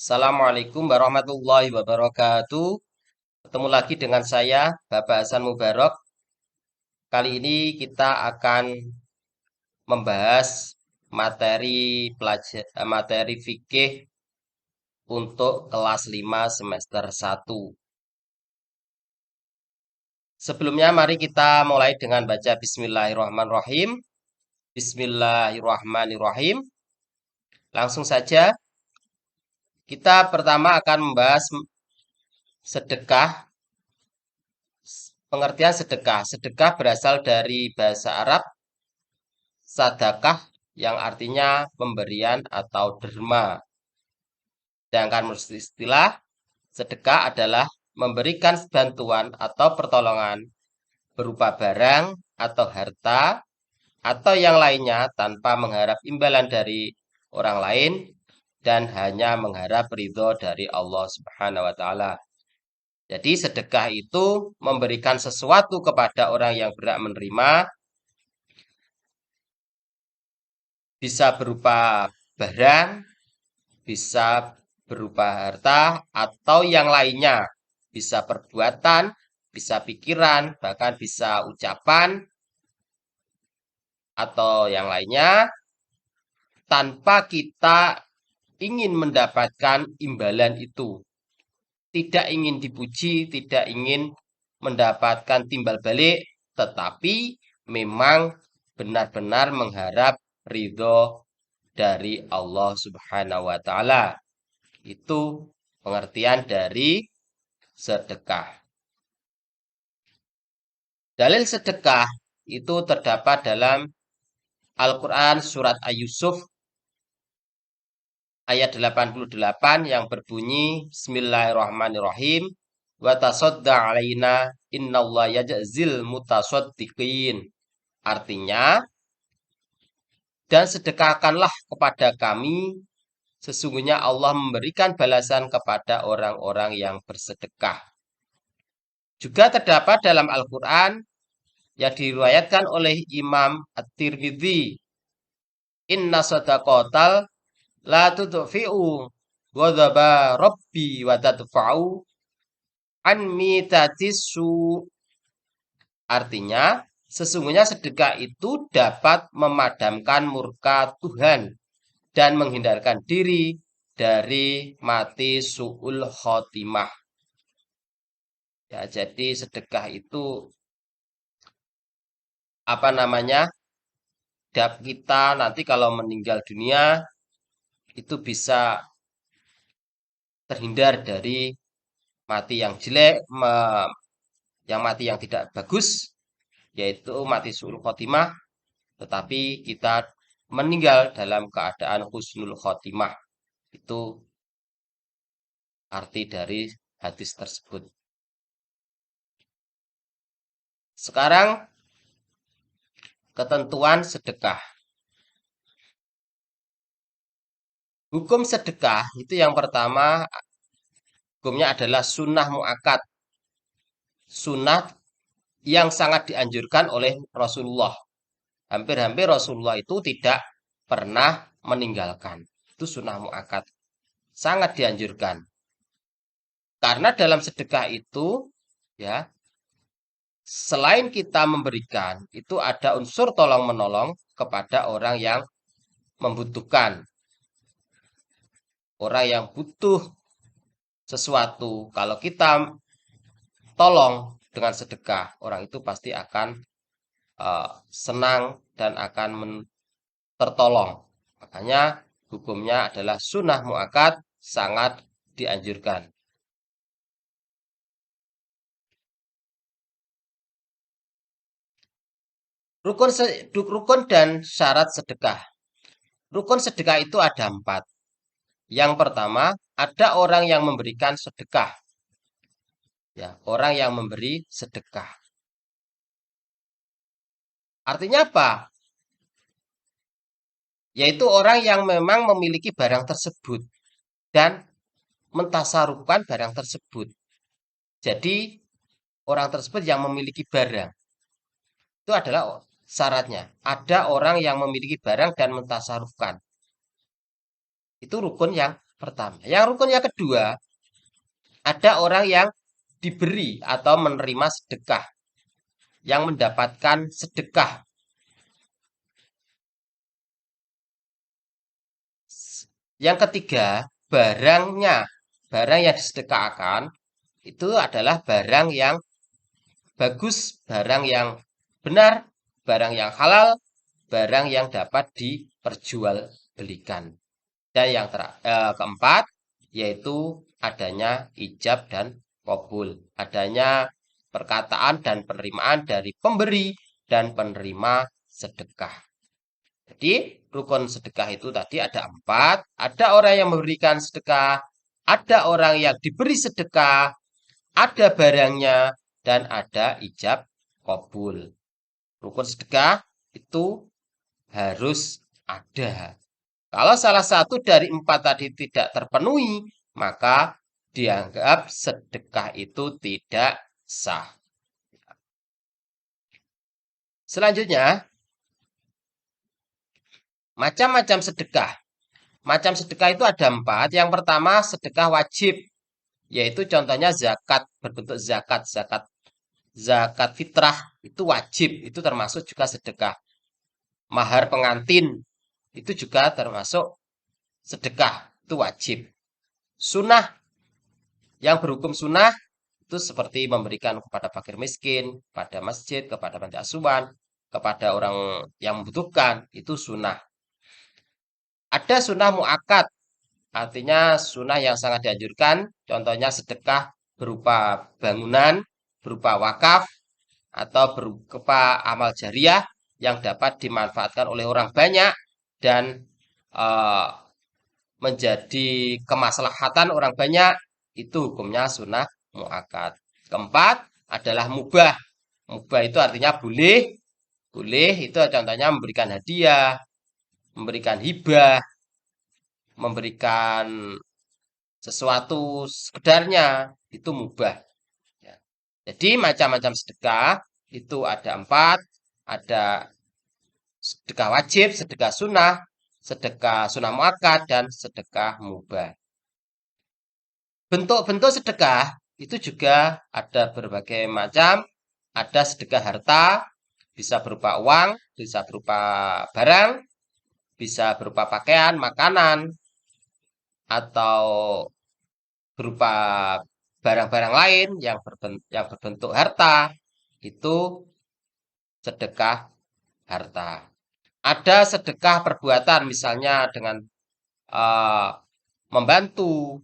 Assalamualaikum warahmatullahi wabarakatuh. Ketemu lagi dengan saya, Bapak Hasan Mubarok. Kali ini kita akan membahas materi fikih untuk kelas 5 semester 1. Sebelumnya mari kita mulai dengan baca Bismillahirrahmanirrahim. Bismillahirrahmanirrahim. Langsung saja, kita pertama akan membahas sedekah. Pengertian sedekah. Sedekah berasal dari bahasa Arab sadakah yang artinya pemberian atau derma. Sedangkan menurut istilah, sedekah adalah memberikan bantuan atau pertolongan berupa barang atau harta atau yang lainnya tanpa mengharap imbalan dari orang lain dan hanya mengharap ridho dari Allah Subhanahu wa taala. Jadi sedekah itu memberikan sesuatu kepada orang yang berhak menerima, bisa berupa barang, bisa berupa harta atau yang lainnya, bisa perbuatan, bisa pikiran, bahkan bisa ucapan atau yang lainnya tanpa kita ingin mendapatkan imbalan itu. Tidak ingin dipuji, tidak ingin mendapatkan timbal balik, tetapi memang benar-benar mengharap ridho dari Allah Subhanahu wa taala. Itu pengertian dari sedekah. Dalil sedekah itu terdapat dalam Al-Quran surat Yusuf ayat 88 yang berbunyi Bismillahirrahmanirrahim wa tasadda alaina innallaha yajzil mutasaddiqin. Artinya, dan sedekahkanlah kepada kami, sesungguhnya Allah memberikan balasan kepada orang-orang yang bersedekah. Juga terdapat dalam Al-Quran yang diriwayatkan oleh Imam At-Tirmidzi. Inna sadaqatal la tudfi'u ghadaba rabbi wa tadfa'u an mitatisu. Artinya, sesungguhnya sedekah itu dapat memadamkan murka Tuhan dan menghindarkan diri dari mati su'ul khotimah. Ya, jadi sedekah itu apa namanya? Kita nanti kalau meninggal dunia itu bisa terhindar dari mati yang jelek, yang mati yang tidak bagus, yaitu mati su'ul khotimah, tetapi kita meninggal dalam keadaan husnul khotimah. Itu arti dari hadis tersebut. Sekarang ketentuan sedekah. Hukum sedekah itu yang pertama, hukumnya adalah sunnah mu'akad. Sunnah yang sangat dianjurkan oleh Rasulullah. Hampir-hampir Rasulullah itu tidak pernah meninggalkan. Itu sunnah mu'akad. Sangat dianjurkan. Karena dalam sedekah itu, ya, selain kita memberikan, itu ada unsur tolong-menolong kepada orang yang membutuhkan. Orang yang butuh sesuatu. Kalau kita tolong dengan sedekah, orang itu pasti akan senang dan akan tertolong. Makanya hukumnya adalah sunnah mu'akad, sangat dianjurkan. Rukun dan syarat sedekah. Rukun sedekah itu ada 4. Yang pertama, ada orang yang memberikan sedekah. Ya, orang yang memberi sedekah. Artinya apa? Yaitu orang yang memang memiliki barang tersebut dan mentasarufkan barang tersebut. Jadi, orang tersebut yang memiliki barang. Itu adalah syaratnya. Ada orang yang memiliki barang dan mentasarufkan. Itu rukun yang pertama. Yang rukun yang kedua, ada orang yang diberi atau menerima sedekah, yang mendapatkan sedekah. Yang ketiga, barang yang disedekahkan itu adalah barang yang bagus, barang yang benar, barang yang halal, barang yang dapat diperjualbelikan. Dan yang keempat, yaitu adanya ijab dan qabul, adanya perkataan dan penerimaan dari pemberi dan penerima sedekah. Jadi rukun sedekah itu tadi ada 4, ada orang yang memberikan sedekah, ada orang yang diberi sedekah, ada barangnya, dan ada ijab qabul. Rukun sedekah itu harus ada. Kalau salah satu dari 4 tadi tidak terpenuhi, maka dianggap sedekah itu tidak sah. Selanjutnya, macam-macam sedekah. Macam sedekah itu ada 4. Yang pertama, sedekah wajib, yaitu contohnya zakat, berbentuk zakat, zakat fitrah itu wajib, itu termasuk juga sedekah. Mahar pengantin itu juga termasuk sedekah, itu wajib. Sunnah, yang berhukum sunnah itu seperti memberikan kepada fakir miskin, kepada masjid, kepada panti asuhan, kepada orang yang membutuhkan, itu sunnah. Ada sunnah mu'akad, artinya sunnah yang sangat dianjurkan, contohnya sedekah berupa bangunan, berupa wakaf, atau berupa amal jariah yang dapat dimanfaatkan oleh orang banyak dan uh, menjadi kemaslahatan orang banyak, itu hukumnya sunnah mu'akad. Keempat adalah mubah. Mubah itu artinya boleh. Boleh itu contohnya memberikan hadiah, memberikan hibah, memberikan sesuatu sekedarnya, itu mubah. Ya. Jadi macam-macam sedekah itu ada 4, ada sedekah wajib, sedekah sunnah muakkad, dan sedekah mubah. Bentuk-bentuk sedekah itu juga ada berbagai macam. Ada sedekah harta, bisa berupa uang, bisa berupa barang, bisa berupa pakaian, makanan, atau berupa barang-barang lain yang berbentuk harta, itu sedekah harta. Ada sedekah perbuatan, misalnya dengan uh, membantu,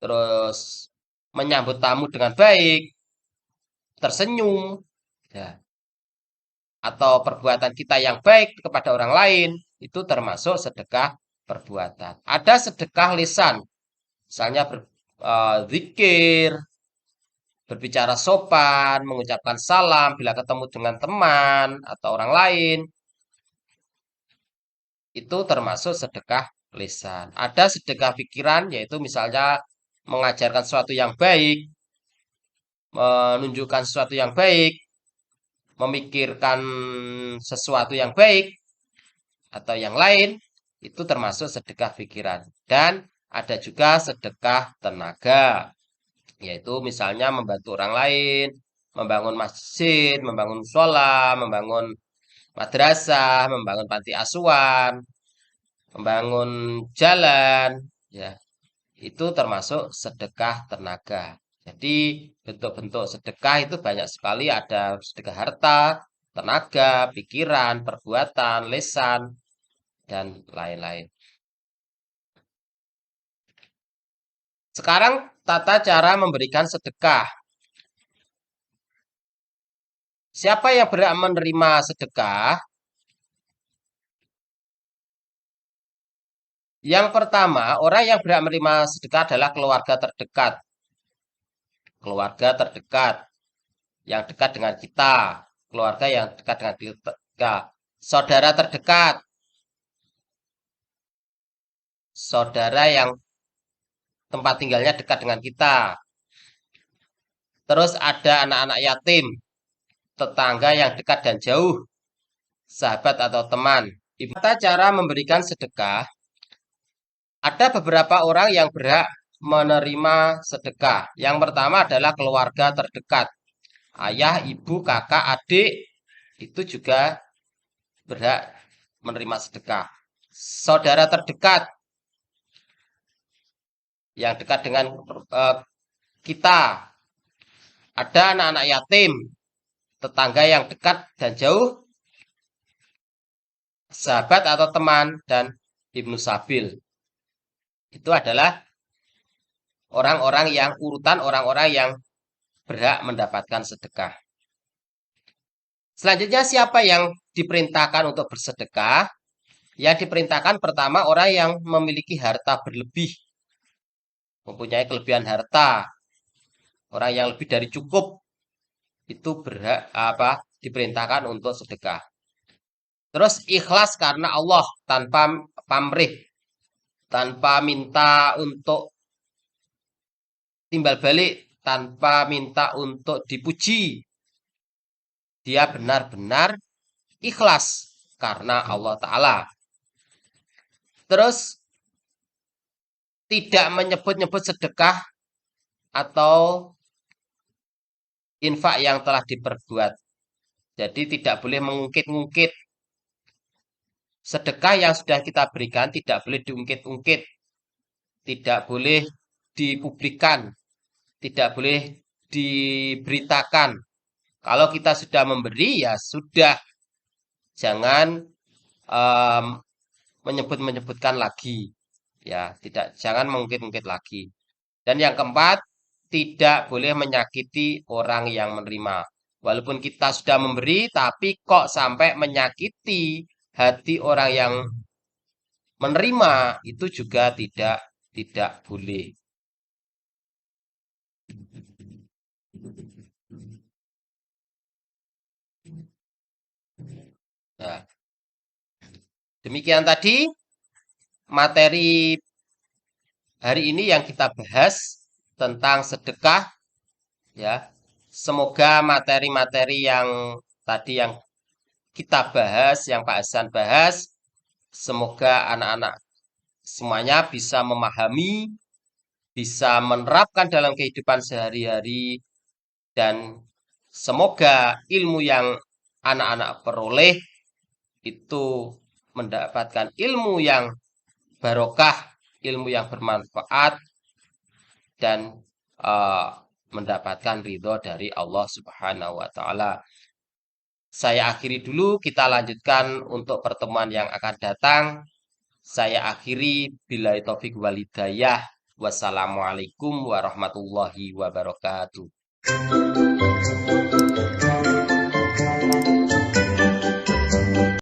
terus menyambut tamu dengan baik, tersenyum, ya, atau perbuatan kita yang baik kepada orang lain, itu termasuk sedekah perbuatan. Ada sedekah lisan, misalnya zikir, berbicara sopan, mengucapkan salam bila ketemu dengan teman atau orang lain, itu termasuk sedekah lisan. Ada sedekah pikiran, yaitu misalnya mengajarkan sesuatu yang baik, menunjukkan sesuatu yang baik, memikirkan sesuatu yang baik, atau yang lain, itu termasuk sedekah pikiran. Dan ada juga sedekah tenaga, yaitu misalnya membantu orang lain, membangun masjid, membangun sholat, membangun madrasah, membangun panti asuhan, membangun jalan, ya, itu termasuk sedekah tenaga. Jadi bentuk-bentuk sedekah itu banyak sekali, ada sedekah harta, tenaga, pikiran, perbuatan, lisan, dan lain-lain. Sekarang tata cara memberikan sedekah. Siapa yang berhak menerima sedekah? Yang pertama, orang yang berhak menerima sedekah adalah keluarga terdekat. Keluarga terdekat yang dekat dengan kita, keluarga yang dekat dengan kita, saudara terdekat, saudara yang tempat tinggalnya dekat dengan kita. Terus ada anak-anak yatim, tetangga yang dekat dan jauh, sahabat atau teman. Tata cara memberikan sedekah. Ada beberapa orang yang berhak menerima sedekah. Yang pertama adalah keluarga terdekat. Ayah, ibu, kakak, adik itu juga berhak menerima sedekah. Saudara terdekat yang dekat dengan kita. Ada anak-anak yatim, tetangga yang dekat dan jauh, sahabat atau teman, dan ibnu sabil. Itu adalah urutan orang-orang yang berhak mendapatkan sedekah. Selanjutnya siapa yang diperintahkan untuk bersedekah? Yang diperintahkan pertama orang yang memiliki harta berlebih, mempunyai kelebihan harta, orang yang lebih dari cukup itu berhak diperintahkan untuk sedekah. Terus ikhlas karena Allah tanpa pamrih, tanpa minta untuk timbal balik, tanpa minta untuk dipuji. Dia benar-benar ikhlas karena Allah Ta'ala. Terus tidak menyebut-nyebut sedekah atau infak yang telah diperbuat. Jadi tidak boleh mengungkit-ungkit. Sedekah yang sudah kita berikan tidak boleh diungkit-ungkit. Tidak boleh dipublikkan. Tidak boleh diberitakan. Kalau kita sudah memberi, ya sudah. Jangan menyebut-menyebutkan lagi. Ya, jangan mengungkit-ungkit lagi. Dan yang keempat, tidak boleh menyakiti orang yang menerima. Walaupun kita sudah memberi, tapi kok sampai menyakiti hati orang yang menerima, itu juga tidak boleh. Nah, demikian tadi materi hari ini yang kita bahas tentang sedekah, ya. Semoga materi-materi yang tadi yang kita bahas, yang Pak Hasan bahas, semoga anak-anak semuanya bisa memahami, bisa menerapkan dalam kehidupan sehari-hari, dan semoga ilmu yang anak-anak peroleh itu mendapatkan ilmu yang barokah, ilmu yang bermanfaat, dan uh, mendapatkan ridho dari Allah Subhanahu wa Ta'ala. Saya akhiri dulu, kita lanjutkan untuk pertemuan yang akan datang. Saya akhiri billahi taufik wal hidayah. Wassalamualaikum warahmatullahi wabarakatuh.